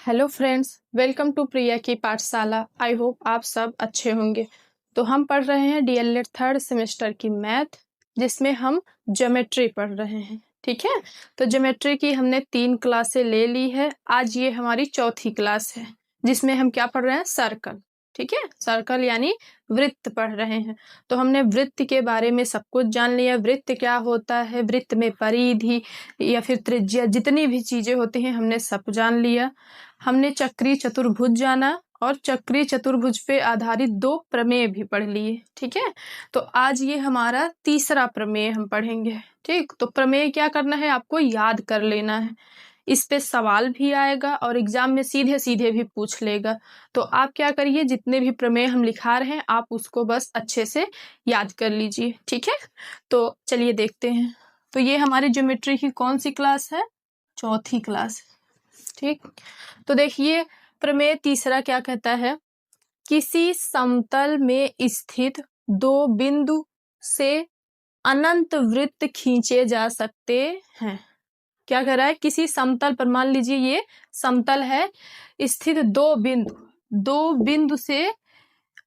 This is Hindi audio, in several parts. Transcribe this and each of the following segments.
हेलो फ्रेंड्स, वेलकम टू प्रिया की पाठशाला। आई होप आप सब अच्छे होंगे। तो हम पढ़ रहे हैं डीएलएड थर्ड सेमेस्टर की मैथ, जिसमें हम ज्योमेट्री पढ़ रहे हैं। ठीक है, तो ज्योमेट्री की हमने 3 क्लासें ले ली है। आज ये हमारी चौथी क्लास है, जिसमें हम क्या पढ़ रहे हैं? सर्कल। ठीक है, सर्कल यानी वृत्त पढ़ रहे हैं। तो हमने वृत्त के बारे में सब कुछ जान लिया। वृत्त क्या होता है, वृत्त में परिधि या फिर त्रिज्या, जितनी भी चीजें होती हैं हमने सब जान लिया। हमने चक्रीय चतुर्भुज जाना और चक्रीय चतुर्भुज पे आधारित 2 प्रमेय भी पढ़ लिए। ठीक है, तो आज ये हमारा तीसरा प्रमेय हम पढ़ेंगे। ठीक, तो प्रमेय क्या करना है, आपको याद कर लेना है। इस पे सवाल भी आएगा और एग्जाम में सीधे सीधे भी पूछ लेगा। तो आप क्या करिए, जितने भी प्रमेय हम लिखा रहे हैं आप उसको बस अच्छे से याद कर लीजिए। ठीक है, तो चलिए देखते हैं। तो ये हमारी ज्योमेट्री की कौन सी क्लास है? चौथी क्लास। ठीक, तो देखिए प्रमेय तीसरा क्या कहता है, किसी समतल में स्थित 2 बिंदु से अनंत वृत्त खींचे जा सकते हैं। क्या कह रहा है, किसी समतल पर, मान लीजिए ये समतल है, स्थित 2 बिंदु से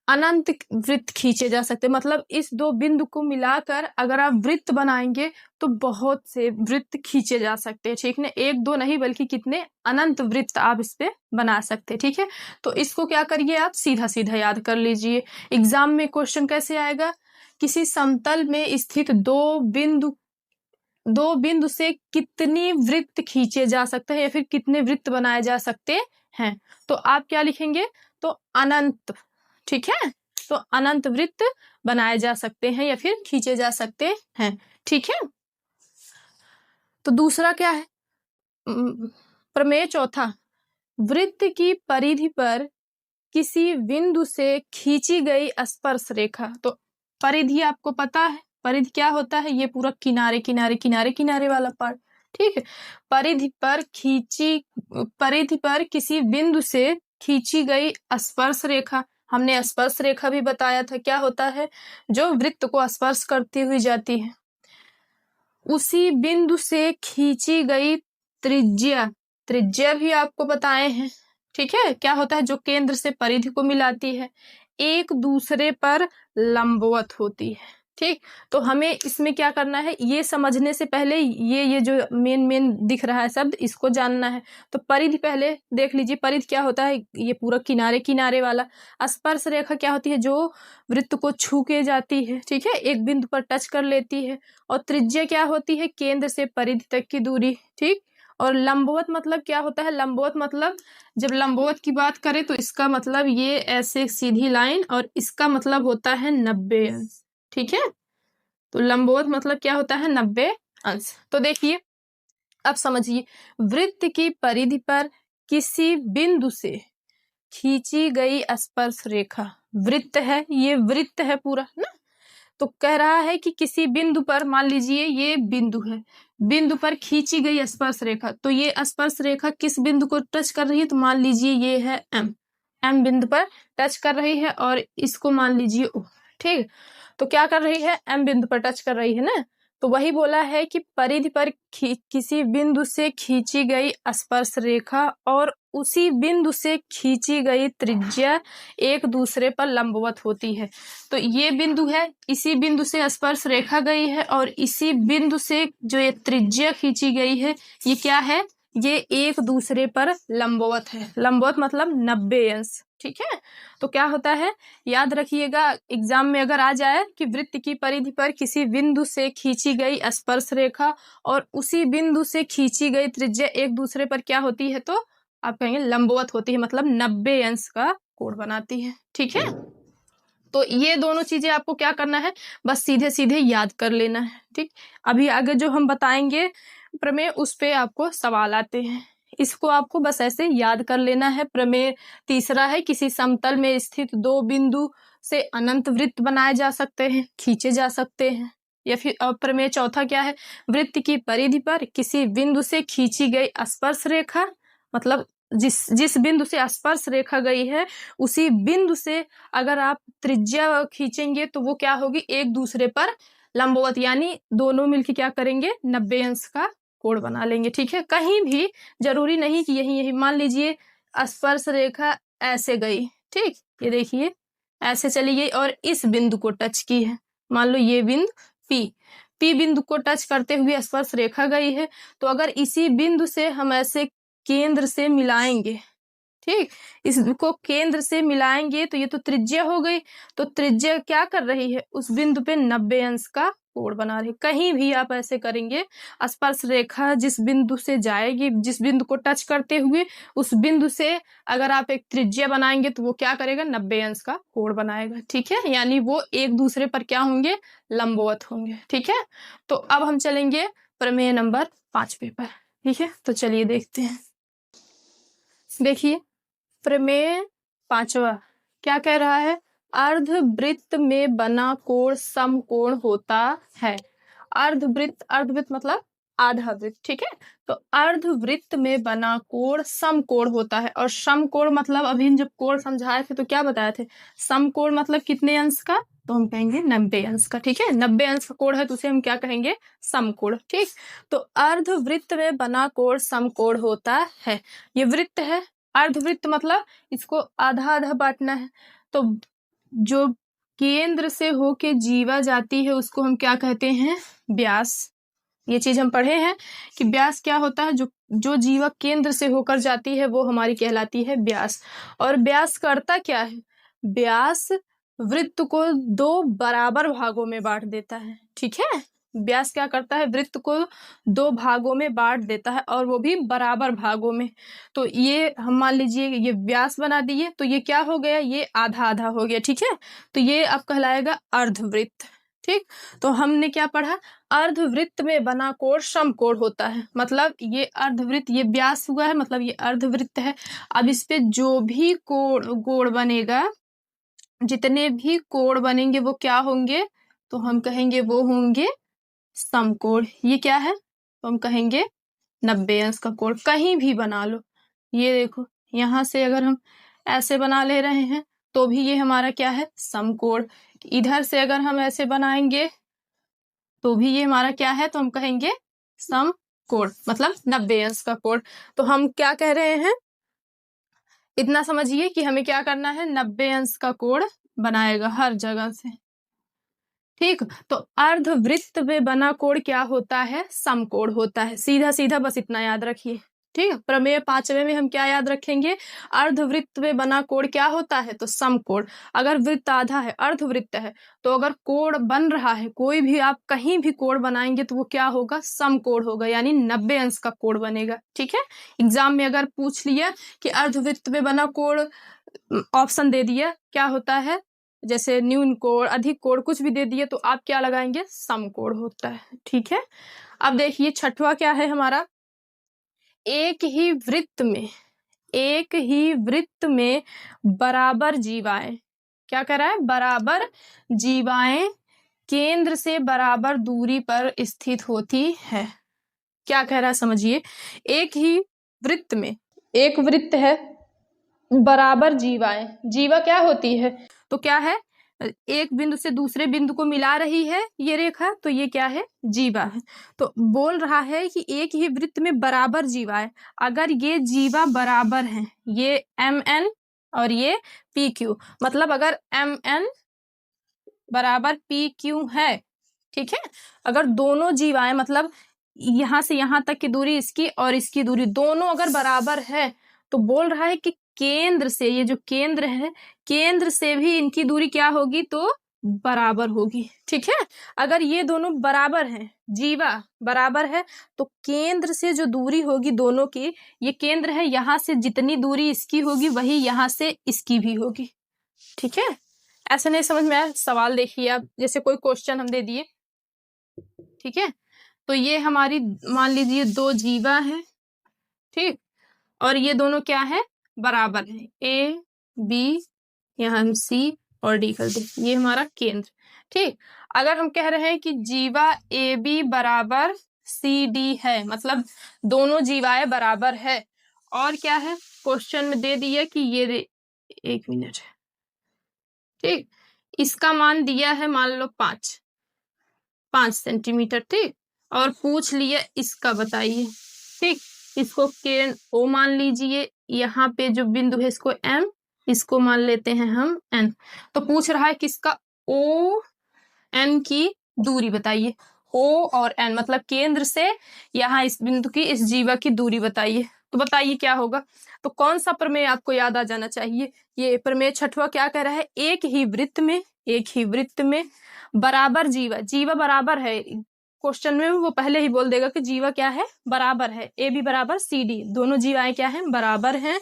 अनंत वृत्त खींचे जा सकते। मतलब इस 2 बिंदु को मिलाकर अगर आप वृत्त बनाएंगे तो बहुत से वृत्त खींचे जा सकते हैं। ठीक है, 1-2 नहीं बल्कि कितने अनंत वृत्त आप इस पे बना सकते हैं। ठीक है, तो इसको क्या करिए, आप सीधा सीधा याद कर लीजिए। एग्जाम में क्वेश्चन कैसे आएगा, किसी समतल में स्थित 2 बिंदु से कितनी वृत्त खींचे जा सकते हैं या फिर कितने वृत्त बनाए जा सकते हैं। तो आप क्या लिखेंगे, तो अनंत। ठीक है, तो अनंत वृत्त बनाए जा सकते हैं या फिर खींचे जा सकते हैं। ठीक है, तो दूसरा क्या है, प्रमेय चौथा, वृत्त की परिधि पर किसी बिंदु से खींची गई स्पर्श रेखा। तो परिधि आपको पता है, परिधि क्या होता है, ये पूरा किनारे किनारे किनारे किनारे वाला पार्ट। ठीक है, परिधि पर किसी बिंदु से खींची गई स्पर्श रेखा। हमने स्पर्श रेखा भी बताया था, क्या होता है, जो वृत्त को स्पर्श करती हुई जाती है। उसी बिंदु से खींची गई त्रिज्या भी आपको बताए हैं। ठीक है, क्या होता है, जो केंद्र से परिधि को मिलाती है, एक दूसरे पर लंबवत होती है। ठीक, तो हमें इसमें क्या करना है, ये समझने से पहले ये जो मेन दिख रहा है शब्द, इसको जानना है। तो परिधि पहले देख लीजिए, परिधि क्या होता है, ये पूरा किनारे किनारे वाला। स्पर्श रेखा क्या होती है, जो वृत्त को छू के जाती है। ठीक है, एक बिंदु पर टच कर लेती है। और त्रिज्या क्या होती है, केंद्र से परिधि तक की दूरी। ठीक, और लंबवत मतलब क्या होता है, लंबवत मतलब, जब लंबवत की बात करें तो इसका मतलब ये ऐसे सीधी लाइन, और इसका मतलब होता है 90 अंश। ठीक है, तो लंबवत मतलब क्या होता है, 90 अंश। तो देखिए अब समझिए, वृत्त की परिधि पर किसी बिंदु से खींची गई स्पर्श रेखा, वृत्त है, ये वृत्त है पूरा ना। तो कह रहा है कि किसी बिंदु पर, मान लीजिए ये बिंदु है, बिंदु पर खींची गई स्पर्श रेखा। तो ये स्पर्श रेखा किस बिंदु को टच कर रही है, तो मान लीजिए ये है एम बिंदु पर टच कर रही है, और इसको मान लीजिए ओ। ठीक, तो क्या कर रही है, एम बिंदु पर टच कर रही है ना। तो वही बोला है कि परिधि पर किसी बिंदु से खींची गई स्पर्श रेखा और उसी बिंदु से खींची गई त्रिज्या एक दूसरे पर लंबवत होती है। तो ये बिंदु है, इसी बिंदु से स्पर्श रेखा गई है, और इसी बिंदु से जो ये त्रिज्या खींची गई है, ये क्या है, ये एक दूसरे पर लंबवत है। लंबवत मतलब 90 अंश। ठीक है, तो क्या होता है, याद रखिएगा, एग्जाम में अगर आ जाए कि वृत्त की परिधि पर किसी बिंदु से खींची गई स्पर्श रेखा और उसी बिंदु से खींची गई त्रिज्या एक दूसरे पर क्या होती है, तो आप कहेंगे लंबवत होती है, मतलब 90 अंश का कोण बनाती है। ठीक है, तो ये दोनों चीजें आपको क्या करना है, बस सीधे सीधे याद कर लेना है। ठीक, अभी आगे जो हम बताएंगे प्रमेय, उस पे आपको सवाल आते हैं, इसको आपको बस ऐसे याद कर लेना है। प्रमेय तीसरा है, किसी समतल में स्थित 2 बिंदु से अनंत वृत्त बनाए जा सकते हैं, खींचे जा सकते हैं। या फिर प्रमेय चौथा क्या है, वृत्त की परिधि पर किसी बिंदु से खींची गई स्पर्श रेखा, मतलब जिस बिंदु से स्पर्श रेखा गई है उसी बिंदु से अगर आप त्रिज्या खींचेंगे तो वो क्या होगी, एक दूसरे पर लंबवत, यानी दोनों मिलकर क्या करेंगे, 90 अंश का कोण बना लेंगे। ठीक है, कहीं भी जरूरी नहीं कि यही मान लीजिए स्पर्श रेखा ऐसे गई, ठीक, ये देखिए ऐसे चली गई और इस बिंदु को टच की है। मान लो ये बिंदु पी बिंदु को टच करते हुए स्पर्श रेखा गई है। तो अगर इसी बिंदु से हम ऐसे केंद्र से मिलाएंगे, ठीक, इसको केंद्र से मिलाएंगे तो ये तो त्रिज्या हो गई। तो त्रिज्या क्या कर रही है, उस बिंदु पे 90 अंश का कोण बना रही है। कहीं भी आप ऐसे करेंगे, स्पर्श रेखा जिस बिंदु से जाएगी, जिस बिंदु को टच करते हुए उस बिंदु से अगर आप एक त्रिज्या बनाएंगे तो वो क्या करेगा, 90 अंश का कोण बनाएगा, ठीक है। यानी वो एक दूसरे पर क्या होंगे, लंबवत होंगे, ठीक है। तो अब हम चलेंगे प्रमेय नंबर 5 पर, ठीक है। तो चलिए देखते हैं। देखिए प्रमेय 5वां क्या कह रहा है, अर्धवृत्त में बना कोण समकोण होता है। अर्धवृत्त, अर्धवृत्त मतलब आधा वृत्त, ठीक है। तो अर्धवृत्त में बना कोण समकोण होता है। और समकोण मतलब अभी जब कोण समझाए थे तो क्या बताए थे, समकोण मतलब कितने अंश का, तो हम कहेंगे 90 अंश का, ठीक है। 90 अंश का कोण है तो उसे हम क्या कहेंगे, समकोण, ठीक। तो अर्धवृत्त में बना कोण समकोण होता है। ये वृत्त है, अर्धवृत्त मतलब इसको आधा आधा बांटना है। तो जो केंद्र से होके जीवा जाती है उसको हम क्या कहते हैं, व्यास। ये चीज हम पढ़े हैं कि व्यास क्या होता है, जो जीवा केंद्र से होकर जाती है वो हमारी कहलाती है व्यास। और व्यास करता क्या है, व्यास वृत्त को 2 बराबर भागों में बांट देता है, ठीक है। व्यास क्या करता है, वृत्त को 2 भागों में बांट देता है और वो भी बराबर भागों में। तो ये हम मान लीजिए ये व्यास बना दिए तो ये क्या हो गया, ये आधा आधा हो गया, ठीक है। तो ये अब कहलाएगा अर्धवृत्त, ठीक। तो हमने क्या पढ़ा, अर्धवृत्त में बना कोण समकोण होता है। मतलब ये अर्धवृत्त, ये व्यास हुआ है, मतलब ये अर्धवृत्त है। अब इस पे जो भी कोण बनेगा, जितने भी कोण बनेंगे वो क्या होंगे, तो हम कहेंगे वो होंगे समकोण। ये क्या है, तो हम कहेंगे 90 अंश का कोण। कहीं भी बना लो, ये देखो यहां से अगर हम ऐसे बना ले रहे हैं तो भी ये हमारा क्या है, समकोण। इधर से अगर हम ऐसे बनाएंगे तो भी ये हमारा क्या है, तो हम कहेंगे समकोण, मतलब 90 अंश का कोण। तो हम क्या कह रहे हैं, इतना समझिए कि हमें क्या करना है, 90 अंश का कोण बनाएगा हर जगह से, ठीक। तो अर्धवृत्त में बना कोण क्या होता है, समकोण होता है। सीधा सीधा बस इतना याद रखिए, ठीक। प्रमेय 5वें में हम क्या याद रखेंगे, अर्धवृत्त में बना कोण क्या होता है, तो समकोण। अगर वृत्त आधा है, अर्धवृत्त है, तो अगर कोण बन रहा है, कोई भी आप कहीं भी कोण बनाएंगे तो वो क्या होगा, समकोण होगा, यानी 90 अंश का कोण बनेगा, ठीक है। एग्जाम में अगर पूछ लिया कि अर्धवृत्त में बना कोण, ऑप्शन दे दिया क्या होता है, जैसे न्यून कोण, अधिक कोण, कुछ भी दे दिए तो आप क्या लगाएंगे, समकोण होता है, ठीक है। अब देखिए 6वां क्या है हमारा, एक ही वृत्त में बराबर जीवाएं, क्या कह रहा है, बराबर जीवाएं केंद्र से बराबर दूरी पर स्थित होती है। क्या कह रहा है समझिए, एक ही वृत्त में, एक वृत्त है, बराबर जीवाएं, जीवा क्या होती है, तो क्या है, एक बिंदु से दूसरे बिंदु को मिला रही है ये रेखा, तो ये क्या है, जीवा है। तो बोल रहा है कि एक ही वृत्त में बराबर जीवा है। अगर ये जीवा बराबर हैं, ये MN और ये PQ, मतलब अगर MN बराबर PQ है, ठीक है। अगर दोनों जीवाएं, मतलब यहां से यहां तक की दूरी इसकी और इसकी दूरी दोनों अगर बराबर है, तो बोल रहा है कि केंद्र से, ये जो केंद्र है, केंद्र से भी इनकी दूरी क्या होगी, तो बराबर होगी, ठीक है। अगर ये दोनों बराबर हैं, जीवा बराबर है, तो केंद्र से जो दूरी होगी दोनों की, ये केंद्र है, यहां से जितनी दूरी इसकी होगी वही यहां से इसकी भी होगी, ठीक है। ऐसे नहीं समझ में आया, सवाल देखिए आप, जैसे कोई क्वेश्चन हम दे दिए, ठीक है। तो ये हमारी मान लीजिए 2 जीवा है, ठीक, और ये दोनों क्या है, बराबर है, A B, यहाँ हम C और D कर दे, ये हमारा केंद्र, ठीक। अगर हम कह रहे हैं कि जीवा AB बराबर CD है, मतलब दोनों जीवाएं बराबर है, और क्या है, क्वेश्चन में दे दिया कि ये 1 मिनट, ठीक, इसका मान दिया है मान लो 5 सेंटीमीटर, ठीक, और पूछ लिया इसका बताइए, ठीक। इसको केंद्र O मान लीजिए, यहाँ पे जो बिंदु है इसको M, इसको मान लेते हैं हम N। तो पूछ रहा है किसका, O N की दूरी बताइए। O और N मतलब केंद्र से यहाँ इस बिंदु की, इस जीवा की दूरी बताइए। तो बताइए क्या होगा। तो कौन सा प्रमेय आपको याद आ जाना चाहिए। ये प्रमेय छठवां क्या कह रहा है, एक ही वृत्त में बराबर जीवा, जीवा बराबर है। क्वेश्चन में वो पहले ही बोल देगा कि जीवा क्या है, बराबर है। ए बी बराबर सी डी, दोनों जीवाएं क्या है, बराबर हैं।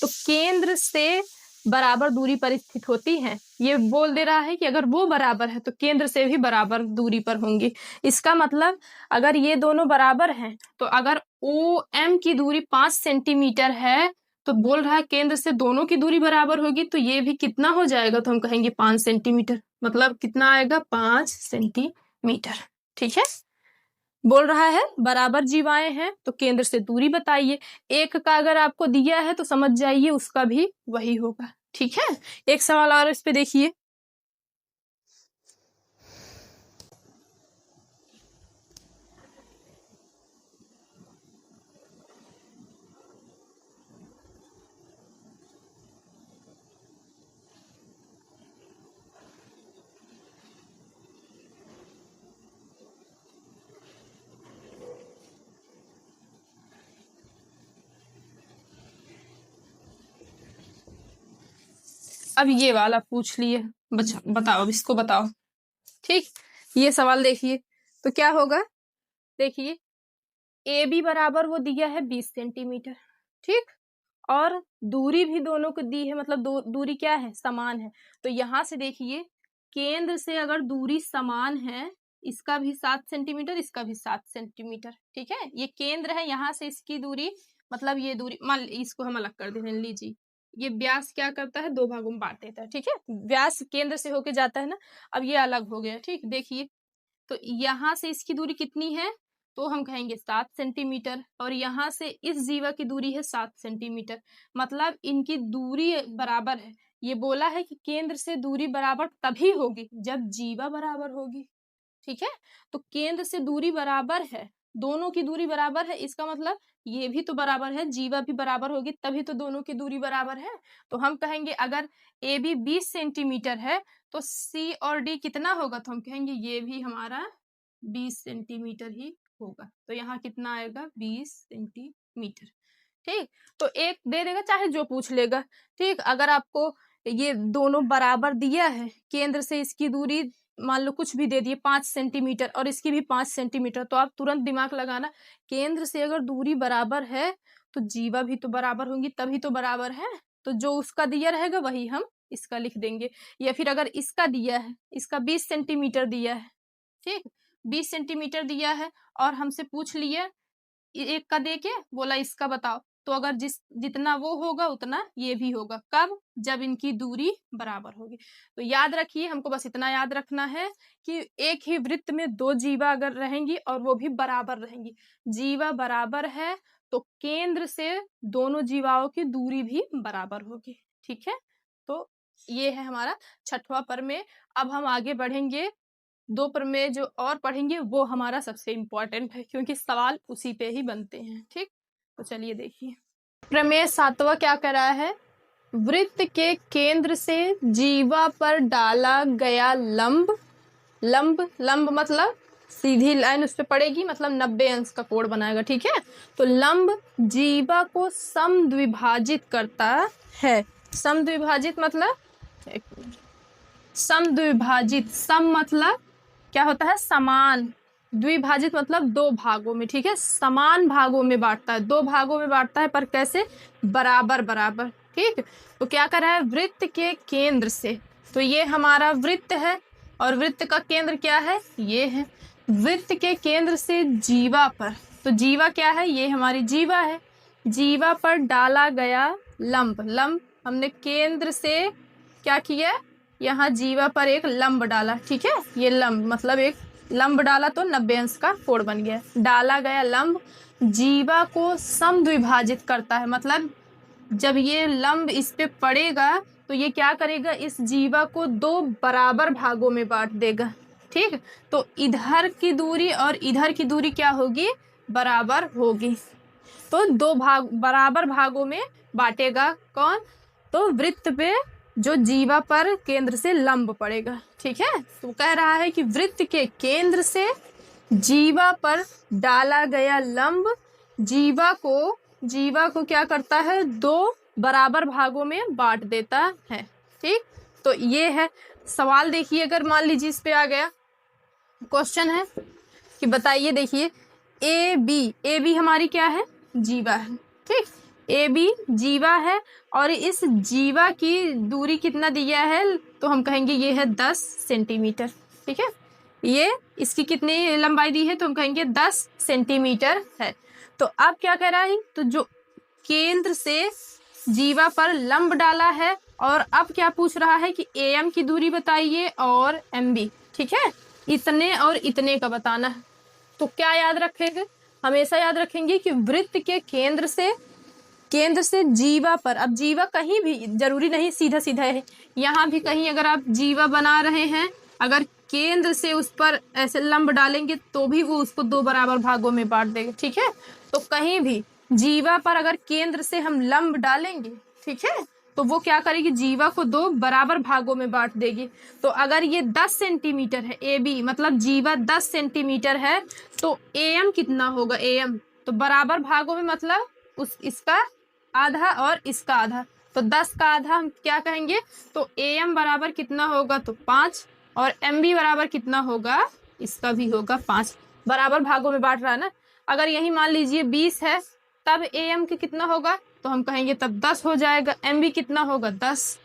तो केंद्र से बराबर दूरी पर स्थित होती हैं। ये बोल दे रहा है कि अगर वो बराबर है तो केंद्र से भी बराबर दूरी पर होंगी। इसका मतलब अगर ये दोनों बराबर हैं तो अगर ओ एम की दूरी 5 सेंटीमीटर है तो बोल रहा है केंद्र से दोनों की दूरी बराबर होगी, तो ये भी कितना हो जाएगा, तो हम कहेंगे 5 सेंटीमीटर। मतलब कितना आएगा, 5 सेंटीमीटर। ठीक है, बोल रहा है बराबर जीवाएं हैं तो केंद्र से दूरी बताइए। एक का अगर आपको दिया है तो समझ जाइए उसका भी वही होगा। ठीक है, एक सवाल और इस पे देखिए। अब ये वाला पूछ लिए, बताओ, अब इसको बताओ। ठीक, ये सवाल देखिए तो क्या होगा, देखिए ए बी बराबर वो दिया है 20 सेंटीमीटर। ठीक, और दूरी भी दोनों को दी है, मतलब दूरी क्या है, समान है। तो यहां से देखिए केंद्र से अगर दूरी समान है, इसका भी 7 सेंटीमीटर, इसका भी 7 सेंटीमीटर। ठीक है, ये केंद्र है, यहाँ से इसकी दूरी, मतलब ये दूरी मान, इसको हम अलग कर देते हैं, लीजिए ये व्यास क्या करता है, 2 भागों में बांट देता है। ठीक है, व्यास केंद्र से होके जाता है ना, अब ये अलग हो गया। ठीक, देखिए तो यहाँ से इसकी दूरी कितनी है, तो हम कहेंगे 7 सेंटीमीटर, और यहाँ से इस जीवा की दूरी है 7 सेंटीमीटर। मतलब इनकी दूरी बराबर है। ये बोला है कि केंद्र से दूरी बराबर तभी होगी जब जीवा बराबर होगी। ठीक है, तो केंद्र से दूरी बराबर है, दोनों की दूरी बराबर है, इसका मतलब ये भी तो बराबर है, जीवा भी बराबर होगी, तभी तो दोनों की दूरी बराबर है। तो हम कहेंगे अगर ए बी 20 सेंटीमीटर है तो सी और डी कितना होगा, तो हम कहेंगे ये भी हमारा 20 सेंटीमीटर ही होगा। तो यहाँ कितना आएगा, 20 सेंटीमीटर। ठीक, तो एक दे देगा चाहे जो पूछ लेगा। ठीक, अगर आपको ये दोनों बराबर दिया है, केंद्र से इसकी दूरी मान लो कुछ भी दे दिए 5 सेंटीमीटर और इसकी भी 5 सेंटीमीटर, तो आप तुरंत दिमाग लगाना, केंद्र से अगर दूरी बराबर है तो जीवा भी तो बराबर होंगी, तभी तो बराबर है। तो जो उसका दिया रहेगा वही हम इसका लिख देंगे। या फिर अगर इसका दिया है, इसका 20 सेंटीमीटर दिया है, ठीक, 20 सेंटीमीटर दिया है और हमसे पूछ लिया एक का दे के बोला इसका बताओ, तो अगर जितना वो होगा उतना ये भी होगा। कब, जब इनकी दूरी बराबर होगी। तो याद रखिए, हमको बस इतना याद रखना है कि एक ही वृत्त में 2 जीवा अगर रहेंगी और वो भी बराबर रहेंगी, जीवा बराबर है तो केंद्र से दोनों जीवाओं की दूरी भी बराबर होगी। ठीक है, तो ये है हमारा छठवां प्रमेय। अब हम आगे बढ़ेंगे, 2 प्रमेय जो और पढ़ेंगे वो हमारा सबसे इम्पोर्टेंट है क्योंकि सवाल उसी पे ही बनते हैं। ठीक, तो चलिए देखिए प्रमेय 7वां क्या कह रहा है, वृत्त के केंद्र से जीवा पर डाला गया लंब, लंब मतलब सीधी लाइन उस पे पड़ेगी, मतलब 90 अंश का कोण बनाएगा। ठीक है, तो लंब जीवा को समद्विभाजित करता है। समद्विभाजित मतलब समद्विभाजित, सम मतलब क्या होता है, समान, द्विभाजित मतलब 2 भागों में। ठीक है, समान भागों में बांटता है, 2 भागों में बांटता है, पर कैसे, बराबर बराबर। ठीक, तो क्या कर रहा है, वृत्त के केंद्र से, तो ये हमारा वृत्त है और वृत्त का केंद्र क्या है, ये है। वृत्त के केंद्र से जीवा पर, तो जीवा क्या है, ये हमारी जीवा है, जीवा पर डाला गया लंब, लंब हमने केंद्र से क्या किया, यहाँ जीवा पर एक लंब डाला। ठीक है, ये लंब मतलब एक लंब डाला तो 90 अंश का कोण बन गया। डाला गया लंब जीवा को समद्विभाजित करता है, मतलब जब ये लंब इस पे पड़ेगा तो ये क्या करेगा, इस जीवा को 2 बराबर भागों में बांट देगा। ठीक, तो इधर की दूरी और इधर की दूरी क्या होगी, बराबर होगी, तो 2 भाग बराबर भागों में बांटेगा कौन? तो वृत्त पे जो जीवा पर केंद्र से लंब पड़ेगा। ठीक है, तो कह रहा है कि वृत्त के केंद्र से जीवा पर डाला गया लंब जीवा को क्या करता है? 2 बराबर भागों में बांट देता है। ठीक, तो ये है सवाल। देखिए, अगर मान लीजिए इस पे आ गया क्वेश्चन है कि बताइए, देखिए ए बी हमारी क्या है? जीवा है। ठीक, ए बी जीवा है और इस जीवा की दूरी कितना दिया है? तो हम कहेंगे ये है 10 सेंटीमीटर। ठीक है, ये इसकी कितनी लंबाई दी है? तो हम कहेंगे 10 सेंटीमीटर है। तो अब क्या कह रहा है? तो जो केंद्र से जीवा पर लंब डाला है, और अब क्या पूछ रहा है कि एम की दूरी बताइए और एम बी। ठीक है, इतने और इतने का बताना है। तो क्या याद रखेंगे? हमेशा याद रखेंगे कि वृत्त के केंद्र से जीवा पर, अब जीवा कहीं भी जरूरी नहीं सीधा सीधा है, यहाँ भी कहीं अगर आप जीवा बना रहे हैं, अगर केंद्र से उस पर ऐसे लंब डालेंगे तो भी वो उसको 2 बराबर भागों में बांट देगा। ठीक है, तो कहीं भी जीवा पर अगर केंद्र से हम लंब डालेंगे, ठीक है, तो वो क्या करेगी? जीवा को 2 बराबर भागों में बांट देगी। तो अगर ये 10 सेंटीमीटर है, ए बी मतलब जीवा 10 सेंटीमीटर है, तो एम कितना होगा? एम तो बराबर भागों में मतलब इसका आधा और इसका आधा, तो 10 का आधा हम क्या कहेंगे? तो एम बराबर कितना होगा? तो 5, और एम बी बराबर कितना होगा? इसका भी होगा 5। बराबर भागों में बांट रहा है ना। अगर यही मान लीजिए 20 है, तब एम के कितना होगा? तो हम कहेंगे तब 10 हो जाएगा। एम बी कितना होगा? 10।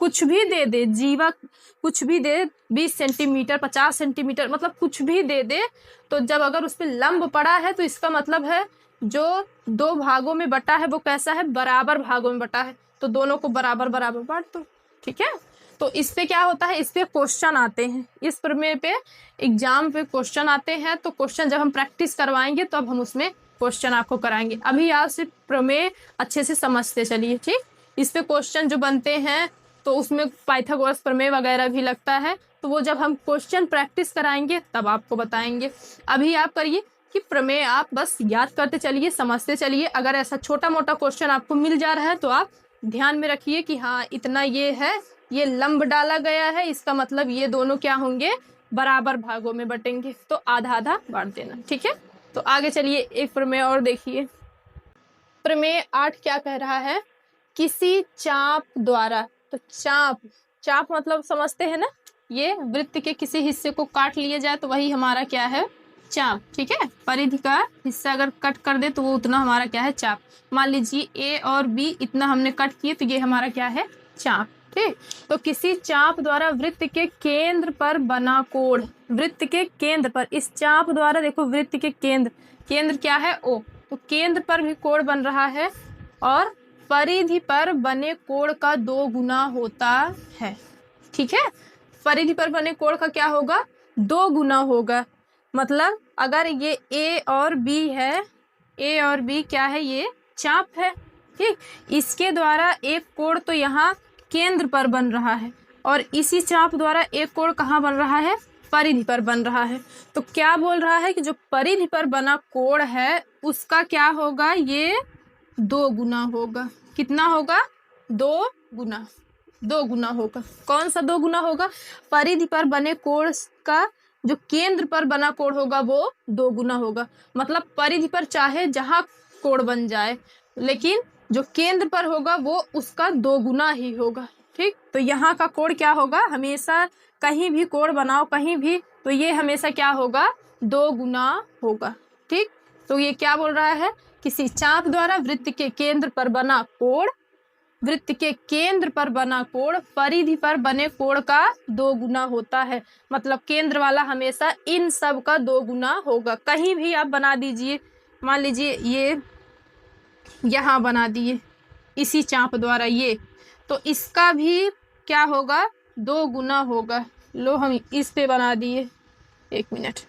कुछ भी दे दे जीवा, कुछ भी दे, 20 सेंटीमीटर 50 सेंटीमीटर मतलब कुछ भी दे दे, तो जब अगर उस पर लंब पड़ा है तो इसका मतलब है जो 2 भागों में बटा है वो कैसा है? बराबर भागों में बटा है। तो दोनों को बराबर बराबर बांट दो। ठीक है, तो इस पे क्या होता है? इस पे क्वेश्चन आते हैं, इस प्रमेय पे एग्जाम पे क्वेश्चन आते हैं। तो क्वेश्चन जब हम प्रैक्टिस करवाएंगे तो अब हम उसमें क्वेश्चन आपको कराएंगे। अभी आप सिर्फ प्रमेय अच्छे से समझते चलिए। ठीक, इस पे क्वेश्चन जो बनते हैं तो उसमें पाइथागोरस प्रमेय वगैरह भी लगता है, तो वो जब हम क्वेश्चन प्रैक्टिस कराएंगे तब आपको बताएंगे। अभी आप करिए कि प्रमेय आप बस याद करते चलिए, समझते चलिए। अगर ऐसा छोटा मोटा क्वेश्चन आपको मिल जा रहा है तो आप ध्यान में रखिए कि हाँ इतना ये है, ये लंब डाला गया है, इसका मतलब ये दोनों क्या होंगे? बराबर भागों में बटेंगे, तो आधा आधा बांट देना। ठीक है, तो आगे चलिए एक प्रमेय और देखिए। प्रमेय 8 क्या कह रहा है? किसी चाप द्वारा, तो चाप मतलब समझते हैं ना, ये वृत्त के किसी हिस्से को काट लिया जाए तो वही हमारा क्या है? चाप। ठीक है, परिधि का हिस्सा अगर कट कर दे तो वो उतना हमारा क्या है? चाप। मान लीजिए ए और बी इतना हमने कट किए तो ये हमारा क्या है? चाप। ठीक, तो किसी चाप द्वारा वृत्त के केंद्र पर बना कोण, वृत्त के केंद्र पर, इस चाप द्वारा देखो वृत्त के केंद्र क्या है? ओ, तो केंद्र पर भी कोण बन रहा है और परिधि पर बने कोण का 2 गुना होता है। ठीक है, परिधि पर बने कोण का क्या होगा? 2 गुना होगा। मतलब अगर ये ए और बी है, ए और बी क्या है? ये चाप है। ठीक, इसके द्वारा एक कोण तो यहाँ केंद्र पर बन रहा है और इसी चाप द्वारा एक कोण कहाँ बन रहा है? परिधि पर बन रहा है। तो क्या बोल रहा है कि जो परिधि पर बना कोण है उसका क्या होगा? ये 2 गुना होगा। कितना होगा? 2 गुना होगा। कौन सा 2 गुना होगा? परिधि पर बने कोण का जो केंद्र पर बना कोण होगा वो 2 गुना होगा। मतलब परिधि पर चाहे जहां कोण बन जाए, लेकिन जो केंद्र पर होगा वो उसका 2 गुना ही होगा। ठीक, तो यहाँ का कोण क्या होगा? हमेशा कहीं भी कोण बनाओ कहीं भी, तो ये हमेशा क्या होगा? 2 गुना होगा। ठीक, तो ये क्या बोल रहा है? किसी चाप द्वारा वृत्त के केंद्र पर बना कोण, वृत्त के केंद्र पर बना कोण परिधि पर बने कोण का 2 गुना होता है। मतलब केंद्र वाला हमेशा इन सब का 2 गुना होगा। कहीं भी आप बना दीजिए, मान लीजिए ये यहाँ बना दिए इसी चाप द्वारा ये, तो इसका भी क्या होगा? 2 गुना होगा। लो हम इस पे बना दिए, 1 मिनट,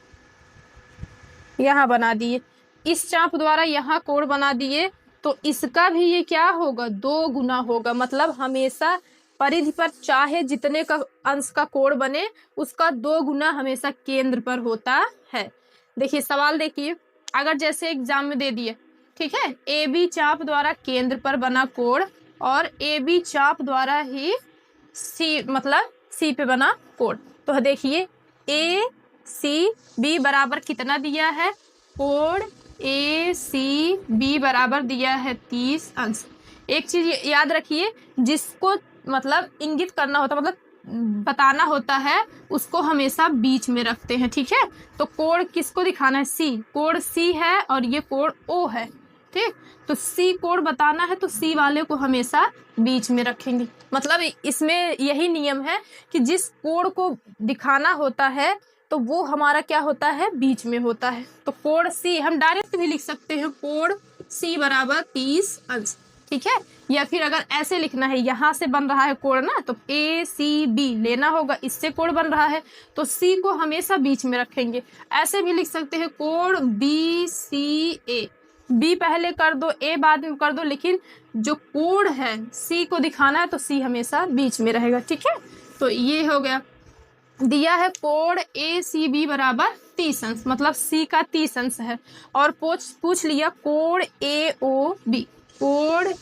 यहाँ बना दिए, इस चाप द्वारा यहाँ कोण बना दिए, तो इसका भी ये क्या होगा? 2 गुना होगा। मतलब हमेशा परिधि पर चाहे जितने का अंश का कोण बने उसका 2 गुना हमेशा केंद्र पर होता है। देखिए सवाल देखिए, अगर जैसे एग्जाम में दे दिए, ठीक है। ए बी चाप द्वारा केंद्र पर बना कोण और ए बी चाप द्वारा ही सी मतलब सी पे बना कोण। तो देखिए ए सी बी बराबर कितना दिया है, कोण ए सी बी बराबर दिया है 30 अंश। एक चीज याद रखिए, जिसको मतलब इंगित करना होता मतलब बताना होता है उसको हमेशा बीच में रखते हैं, ठीक है। तो कोण किसको दिखाना है, सी, कोण सी है और ये कोण ओ है, ठीक। तो सी कोण बताना है तो सी वाले को हमेशा बीच में रखेंगे। मतलब इसमें यही नियम है कि जिस कोण को दिखाना होता है तो वो हमारा क्या होता है, बीच में होता है। तो कोण सी हम डायरेक्ट भी लिख सकते हैं, कोण सी बराबर 30 अंश, ठीक है। या फिर अगर ऐसे लिखना है, यहाँ से बन रहा है कोण ना, तो ए सी बी लेना होगा, इससे कोण बन रहा है तो सी को हमेशा बीच में रखेंगे। ऐसे भी लिख सकते हैं कोण बी सी ए, बी पहले कर दो ए बाद में कर दो, लेकिन जो कोण है सी को दिखाना है तो सी हमेशा बीच में रहेगा, ठीक है। तो ये हो गया, दिया है कोण ए सी बी बराबर 30 अंश, मतलब सी का 30 अंश है। और पूछ लिया कोण ए ओ बी, कोण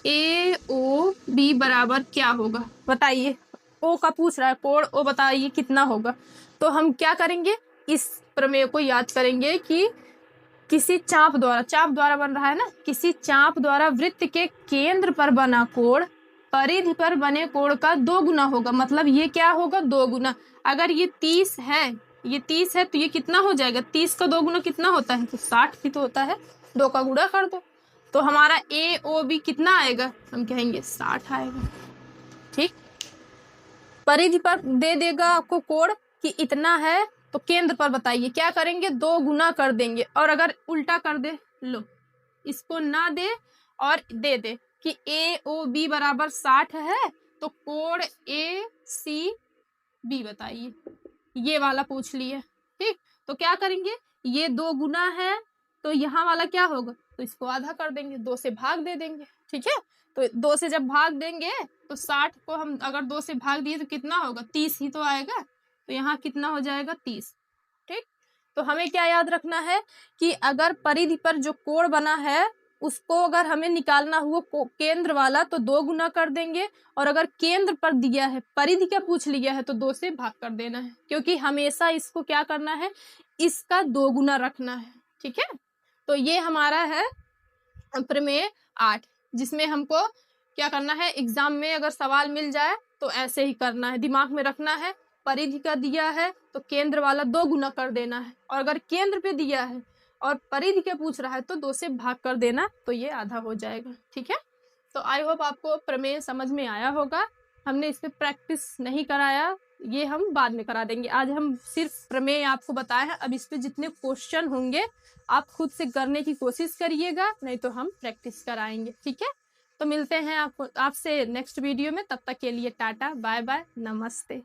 ए ओ बी बराबर क्या होगा बताइए। ओ का पूछ रहा है, कोण ओ बताइए कितना होगा। तो हम क्या करेंगे, इस प्रमेय को याद करेंगे कि किसी चाप द्वारा बन रहा है ना, किसी चाप द्वारा वृत्त के केंद्र पर बना कोण परिधि पर बने कोण का 2 गुना होगा। मतलब ये क्या होगा, 2 गुना। अगर ये 30 है, ये 30 है तो ये कितना हो जाएगा, 30 का 2 गुना कितना होता है, तो 60 भी तो होता है, 2 का गुणा कर दो। तो हमारा ए ओ बी कितना आएगा, हम कहेंगे 60 आएगा, ठीक। परिधि पर दे देगा आपको कोण कि इतना है, तो केंद्र पर बताइए क्या करेंगे, 2 गुना कर देंगे। और अगर उल्टा कर दे, लो इसको ना दे और दे दे कि ए ओ बी बराबर 60 है, तो कोण ए सी बी बताइए, ये वाला पूछ लिए, ठीक। तो क्या करेंगे, ये 2 गुना है तो यहाँ वाला क्या होगा, तो इसको आधा कर देंगे, 2 से भाग दे देंगे, ठीक है। तो 2 से जब भाग देंगे तो 60 को हम अगर 2 से भाग दिए तो कितना होगा, 30 ही तो आएगा। तो यहाँ कितना हो जाएगा, 30, ठीक। तो हमें क्या याद रखना है कि अगर परिधि पर जो कोण बना है उसको अगर हमें निकालना हुआ केंद्र वाला तो 2 गुना कर देंगे, और अगर केंद्र पर दिया है, परिधि का पूछ लिया है, तो 2 से भाग कर देना है, क्योंकि हमेशा इसको क्या करना है, इसका 2 गुना रखना है, ठीक है। तो ये हमारा है प्रमेय 8, जिसमें हमको क्या करना है, एग्जाम में अगर सवाल मिल जाए तो ऐसे ही करना है, दिमाग में रखना है। परिधि का दिया है तो केंद्र वाला 2 गुना कर देना है, और अगर केंद्र पे दिया है और परिधि के पूछ रहा है तो 2 से भाग कर देना, तो ये आधा हो जाएगा, ठीक है। तो आई होप आपको प्रमेय समझ में आया होगा। हमने इस पे प्रैक्टिस नहीं कराया, ये हम बाद में करा देंगे। आज हम सिर्फ प्रमेय आपको बताए हैं। अब इस पे जितने क्वेश्चन होंगे आप खुद से करने की कोशिश करिएगा, नहीं तो हम प्रैक्टिस कराएंगे, ठीक है। तो मिलते हैं आपसे नेक्स्ट वीडियो में, तब तक के लिए टाटा बाय बाय, नमस्ते।